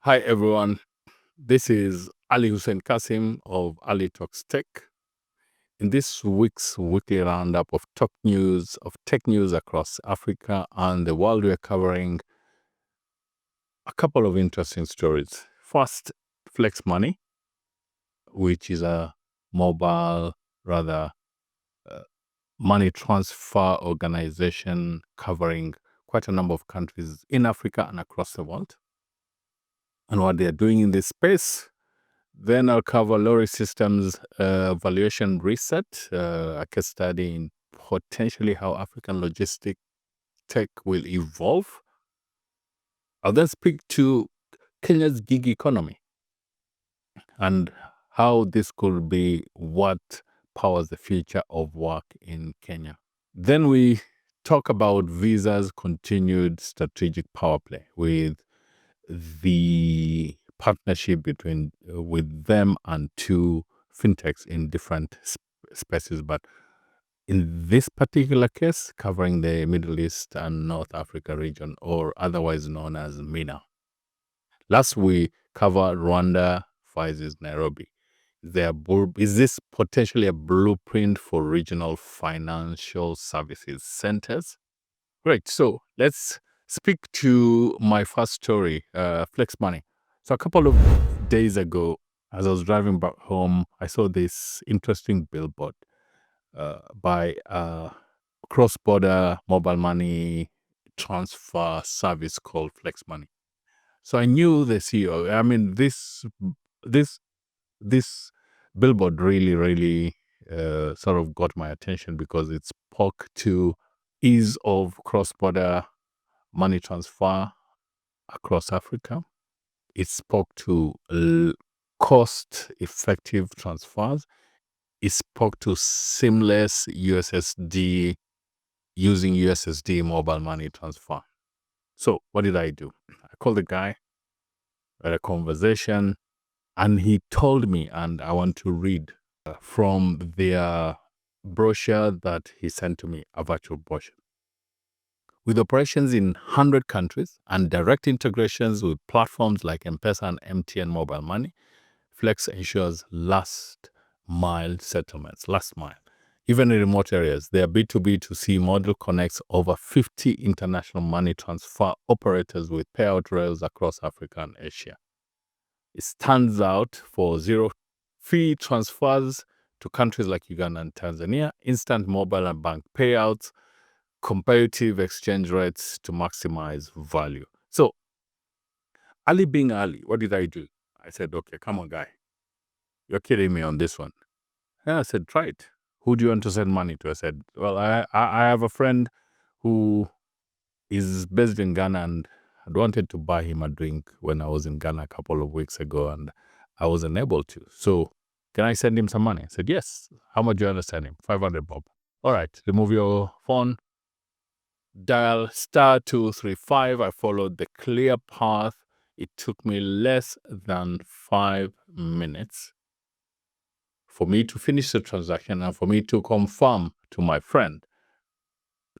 Hi, everyone. This is Ali Hussein Kasim of Ali Talks Tech. In this week's weekly roundup of tech news across Africa and the world, we're covering a couple of interesting stories. First, Flex Money, which is a mobile, rather, uh, money transfer organization covering quite a number of countries in Africa and across the world, and what they're doing in this space. Then I'll cover Lorry Systems valuation reset, a case study in potentially how African logistic tech will evolve. I'll then speak to Kenya's gig economy and how this could be what powers the future of work in Kenya. Then we talk about Visa's continued strategic power play with the partnership between with them and two fintechs in different spaces, but in this particular case, covering the Middle East and North Africa region, or otherwise known as MENA. Last, we covered Rwanda versus Nairobi. Is this potentially a blueprint for regional financial services centers? Great. So let's speak to my first story, Flex Money. So a couple of days ago, as I was driving back home, I saw this interesting billboard by a cross-border mobile money transfer service called Flex Money. So I knew the CEO. I mean, this this billboard really sort of got my attention because it spoke to ease of cross-border money transfer across Africa. It spoke to cost-effective transfers. It spoke to seamless USSD using USSD mobile money transfer. So what did I do? I called the guy, had a conversation, and he told me, and I want to read from their brochure that he sent to me, a virtual brochure. With operations in 100 countries and direct integrations with platforms like M-Pesa and MTN Mobile Money, Flex ensures last mile settlements, last mile. Even in remote areas, their B2B2C model connects over 50 international money transfer operators with payout rails across Africa and Asia. It stands out for zero fee transfers to countries like Uganda and Tanzania, instant mobile and bank payouts, competitive exchange rates to maximize value. So, Ali being Ali, what did I do? I said, okay, come on, guy. You're kidding me on this one. Yeah, I said, try it. Who do you want to send money to? I said, well, I have a friend who is based in Ghana, and I'd wanted to buy him a drink when I was in Ghana a couple of weeks ago, and I wasn't able to. So, can I send him some money? I said, yes. How much do you want to send him? 500 bob. All right, remove your phone, dial *235. I followed the clear path. It took me less than 5 minutes for me to finish the transaction and for me to confirm to my friend,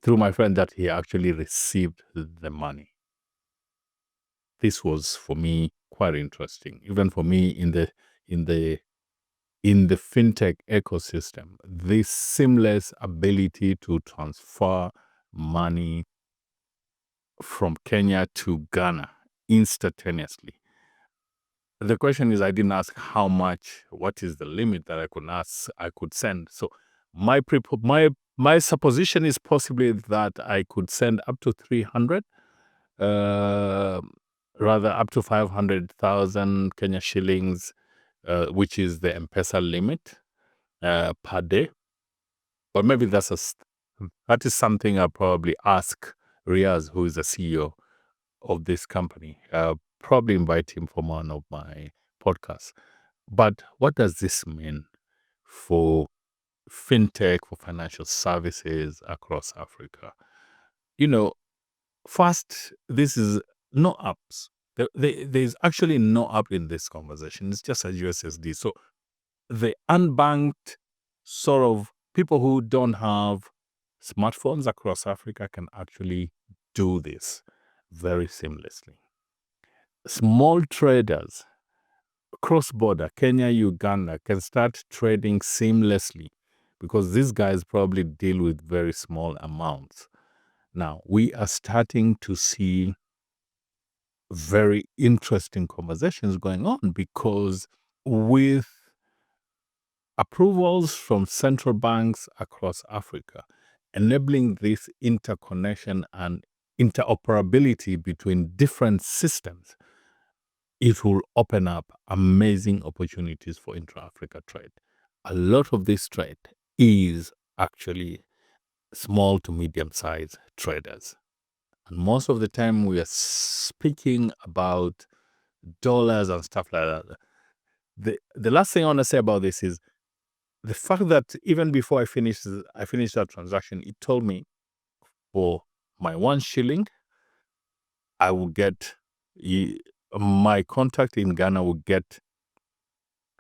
through my friend, that he actually received the money. This was for me quite interesting, even for me in the fintech ecosystem. This seamless ability to transfer money from Kenya to Ghana instantaneously. The question is, I didn't ask how much, what is the limit that I could send. So my supposition is possibly that I could send up to 300, rather up to 500,000 Kenya shillings, which is the M-Pesa limit per day. But maybe that is something I'll probably ask Riaz, who is the CEO of this company. Probably invite him for one of my podcasts. But what does this mean for fintech, for financial services across Africa? First, this is no apps. There's actually no app in this conversation. It's just a USSD. So the unbanked sort of people who don't have smartphones across Africa can actually do this very seamlessly. small traders cross-border, Kenya, Uganda, can start trading seamlessly because these guys probably deal with very small amounts. Now, we are starting to see very interesting conversations going on because with approvals from central banks across Africa, enabling this interconnection and interoperability between different systems, it will open up amazing opportunities for intra-Africa trade. A lot of this trade is actually small to medium-sized traders. And most of the time we are speaking about dollars and stuff like that. The last thing I want to say about this is the fact that even before I finished that transaction, it told me for my 1 shilling, I will get my contact in Ghana will get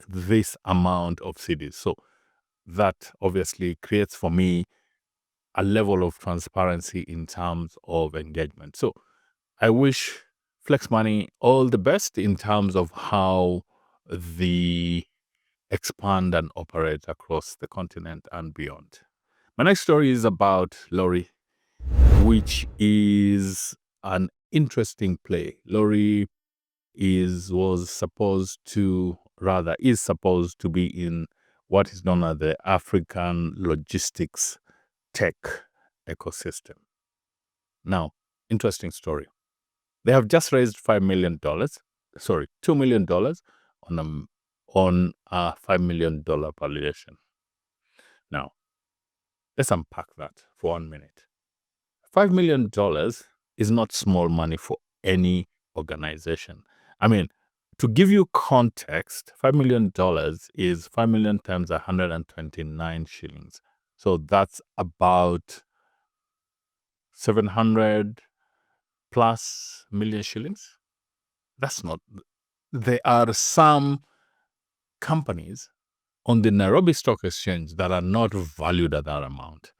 this amount of CDs. So that obviously creates for me a level of transparency in terms of engagement. So I wish Flex Money all the best in terms of how they expand and operate across the continent and beyond. My next story is about Lori, which is an interesting play. Lori is supposed to be in what is known as the African logistics tech ecosystem. Now, interesting story. They have just raised $2 million on a $5 million valuation. Now, let's unpack that for 1 minute. $5 million is not small money for any organization. I mean, to give you context, $5 million is 5 million times 129 shillings. So that's about 700 plus million shillings. That's not. There are some companies on the Nairobi Stock Exchange that are not valued at that amount.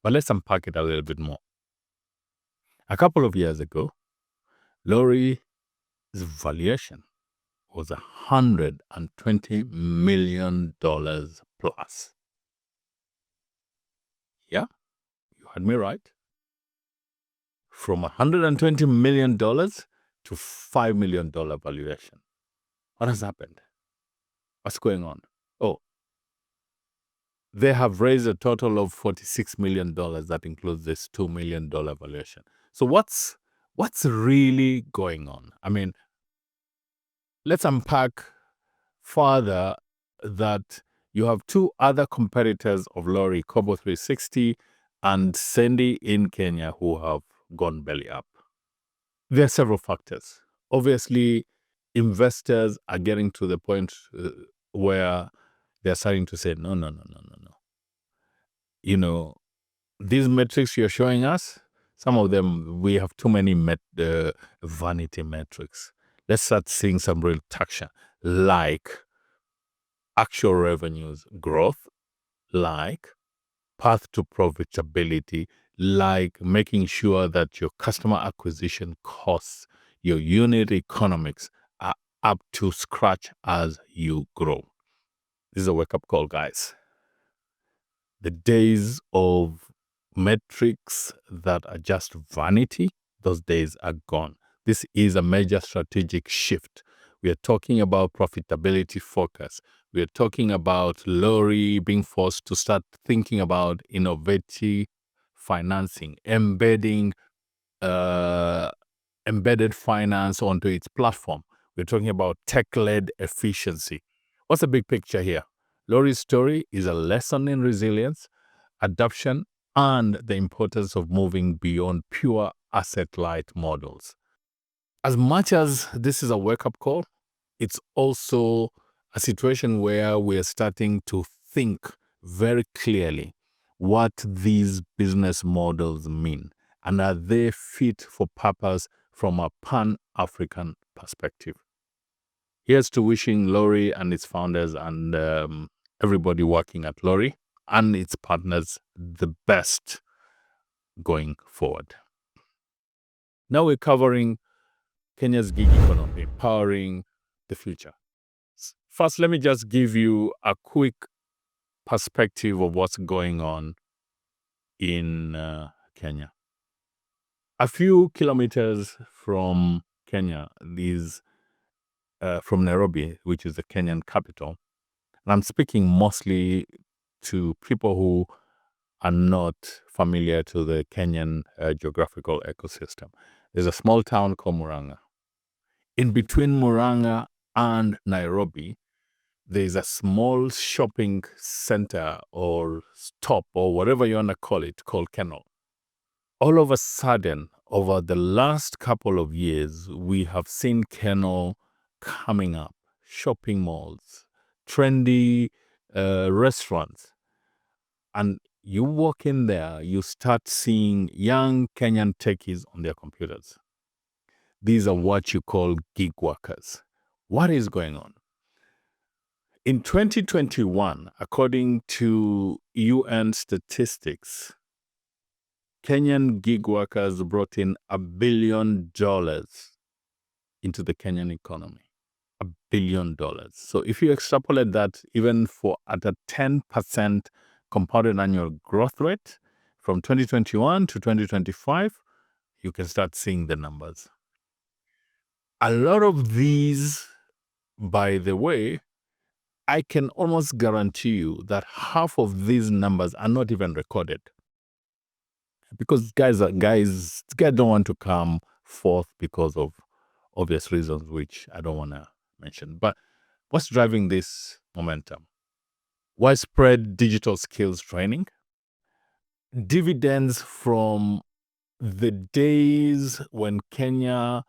But let's unpack it a little bit more. A couple of years ago, Lori's valuation was $120 million plus. Yeah, you heard me right. From $120 million to $5 million valuation. What has happened? What's going on? Oh, they have raised a total of $46 million. That includes this $2 million valuation. So what's really going on? I mean, let's unpack further that you have two other competitors of Lori, Kobo 360 and Sendi in Kenya, who have gone belly up. There are several factors. Obviously, investors are getting to the point where they're starting to say, no. You know, these metrics you're showing us, some of them, we have too many vanity metrics. Let's start seeing some real traction, like actual revenues growth, like path to profitability, like making sure that your customer acquisition costs, your unit economics are up to scratch as you grow. This is a wake-up call, guys. The days of metrics that are just vanity, those days are gone. This is a major strategic shift. We are talking about profitability focus. We are talking about Lori being forced to start thinking about innovative financing, embedding embedded finance onto its platform. We're talking about tech-led efficiency. What's the big picture here? Lori's story is a lesson in resilience, adoption, and the importance of moving beyond pure asset-light models. As much as this is a wake-up call, it's also a situation where we're starting to think very clearly what these business models mean and are they fit for purpose from a pan-African perspective. Here's to wishing Lori and its founders and everybody working at Lori and its partners the best going forward. Now we're covering Kenya's gig economy. empowering the future. First, let me just give you a quick perspective of what's going on in Kenya. A few kilometers from Kenya, from Nairobi, which is the Kenyan capital, and I'm speaking mostly to people who are not familiar to the Kenyan geographical ecosystem. There's a small town called Murang'a. In between Murang'a and Nairobi, there's a small shopping center or stop or whatever you want to call it called Kennel. All of a sudden, over the last couple of years, we have seen Kennel coming up, shopping malls, trendy restaurants. And you walk in there, you start seeing young Kenyan techies on their computers. These are what you call gig workers. What is going on? In 2021, according to UN statistics, Kenyan gig workers brought in $1 billion into the Kenyan economy. $1 billion. So if you extrapolate that even at a 10% compounded annual growth rate from 2021 to 2025, you can start seeing the numbers. A lot of these, by the way, I can almost guarantee you that half of these numbers are not even recorded. Because guys don't want to come forth because of obvious reasons, which I don't want to mention. But what's driving this momentum? Widespread digital skills training, dividends from the days when Kenya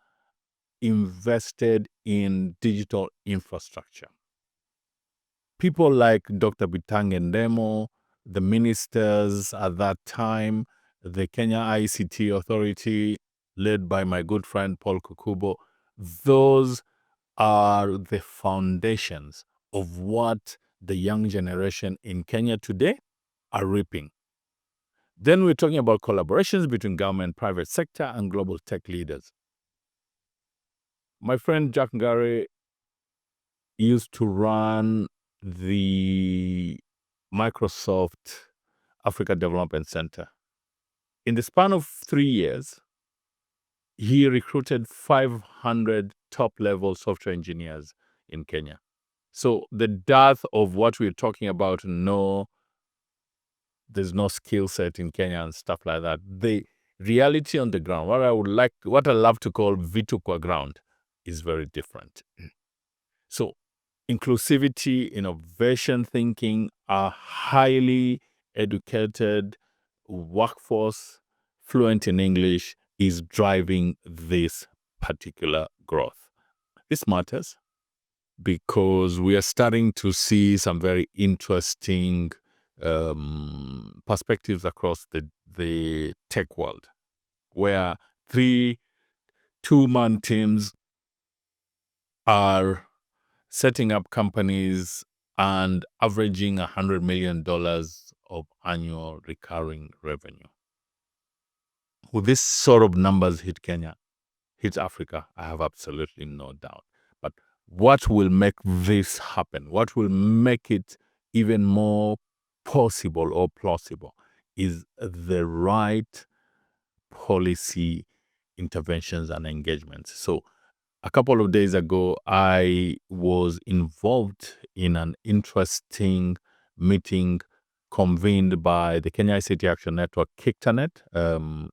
invested in digital infrastructure. People like Dr. Bitange Ndemo, the ministers at that time, the Kenya ICT Authority, led by my good friend Paul Kukubo, those are the foundations of what the young generation in Kenya today are reaping. Then we're talking about collaborations between government, private sector, and global tech leaders. My friend Jack Ngare used to run the Microsoft Africa Development Center. In the span of 3 years, he recruited 500 top-level software engineers in Kenya. So the dearth of what we're talking about, there's no skill set in Kenya and stuff like that. The reality on the ground, what I love to call Vitukwa ground, is very different. So inclusivity, innovation thinking, a highly educated workforce, fluent in English, is driving this particular growth. This matters because we are starting to see some very interesting perspectives across the tech world, where 3 two-man teams are setting up companies and averaging $100 million of annual recurring revenue. Will this sort of numbers hit Kenya, hit Africa? I have absolutely no doubt. But what will make this happen? What will make it even more possible or plausible is the right policy interventions and engagements. So a couple of days ago, I was involved in an interesting meeting convened by the Kenya ICT Action Network, KICTANET.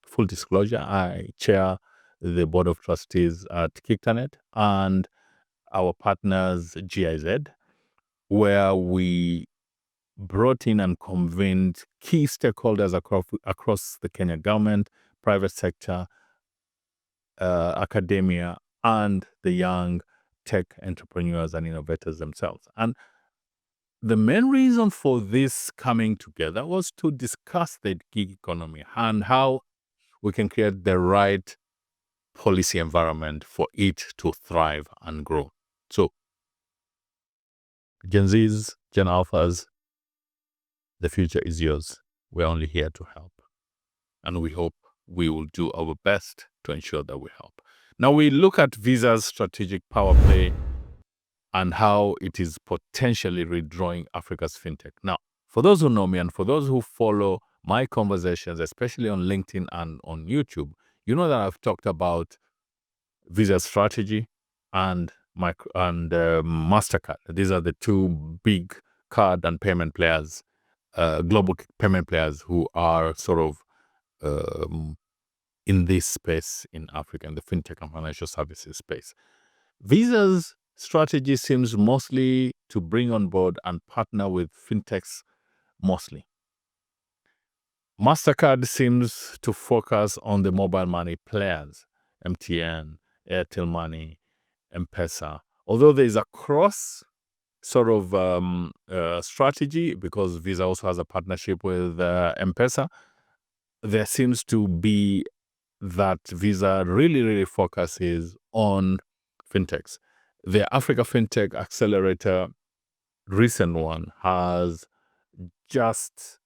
Full disclosure, I chair the board of trustees at KICTANET and our partners GIZ, where we brought in and convened key stakeholders across the Kenya government, private sector, academia, and the young tech entrepreneurs and innovators themselves. And the main reason for this coming together was to discuss the gig economy and how we can create the right policy environment for it to thrive and grow. So, Gen Zs, Gen Alphas, the future is yours. We're only here to help. And we hope we will do our best to ensure that we help. Now we look at Visa's strategic power play and how it is potentially redrawing Africa's fintech. Now, for those who know me and for those who follow my conversations, especially on LinkedIn and on YouTube, you know that I've talked about Visa's strategy and Mastercard. These are the two big card and payment players, global payment players who are sort of in this space in Africa, in the fintech and financial services space. Visa's strategy seems mostly to bring on board and partner with fintechs mostly. Mastercard seems to focus on the mobile money players, MTN, Airtel Money, M-Pesa. Although there is a cross sort of strategy because Visa also has a partnership with M-Pesa, there seems to be that Visa really focuses on fintechs. The Africa Fintech Accelerator, recent one, has just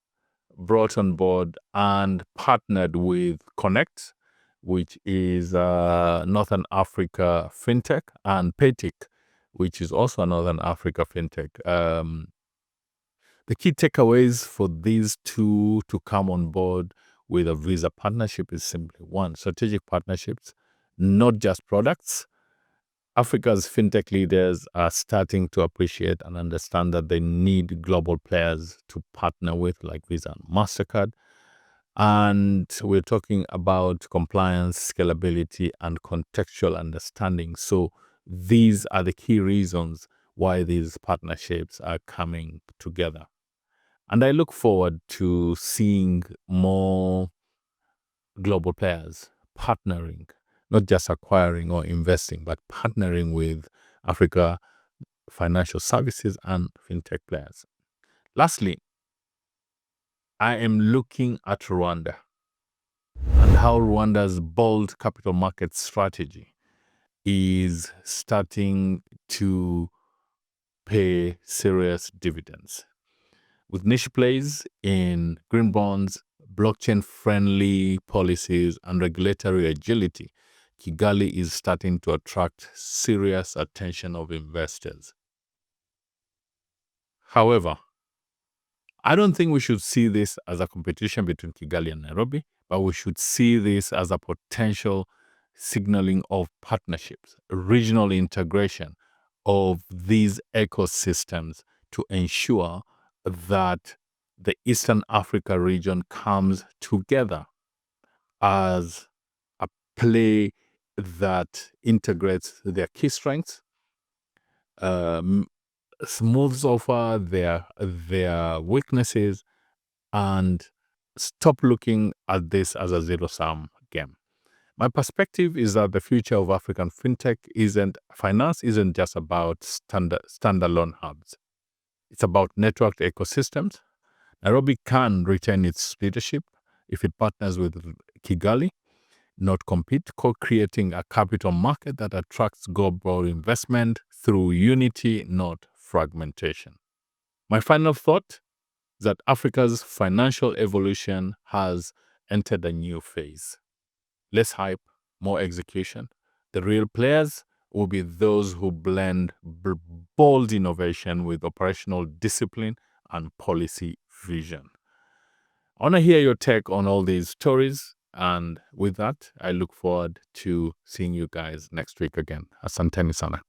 brought on board and partnered with Connect, which is Northern Africa Fintech, and Paytic, which is also a Northern Africa Fintech. The key takeaways for these two to come on board with a Visa partnership is simply one, strategic partnerships, not just products. Africa's fintech leaders are starting to appreciate and understand that they need global players to partner with, like Visa and MasterCard. And we're talking about compliance, scalability, and contextual understanding. So these are the key reasons why these partnerships are coming together. And I look forward to seeing more global players partnering, not just acquiring or investing, but partnering with Africa financial services and fintech players. Lastly, I am looking at Rwanda and how Rwanda's bold capital market strategy is starting to pay serious dividends. With niche plays in green bonds, blockchain-friendly policies, and regulatory agility, Kigali is starting to attract serious attention of investors. However, I don't think we should see this as a competition between Kigali and Nairobi, but we should see this as a potential signaling of partnerships, regional integration of these ecosystems to ensure that the Eastern Africa region comes together as a play that integrates their key strengths, um, smooths over their weaknesses, and stop looking at this as a zero-sum game. My perspective is that the future of African fintech finance isn't just about standalone hubs. It's about networked ecosystems. Nairobi can retain its leadership if it partners with Kigali, not compete, co-creating a capital market that attracts global investment through unity, not fragmentation. My final thought is that Africa's financial evolution has entered a new phase. Less hype, more execution. The real players will be those who blend bold innovation with operational discipline and policy vision. I want to hear your take on all these stories. And with that, I look forward to seeing you guys next week again. Asanteni sana.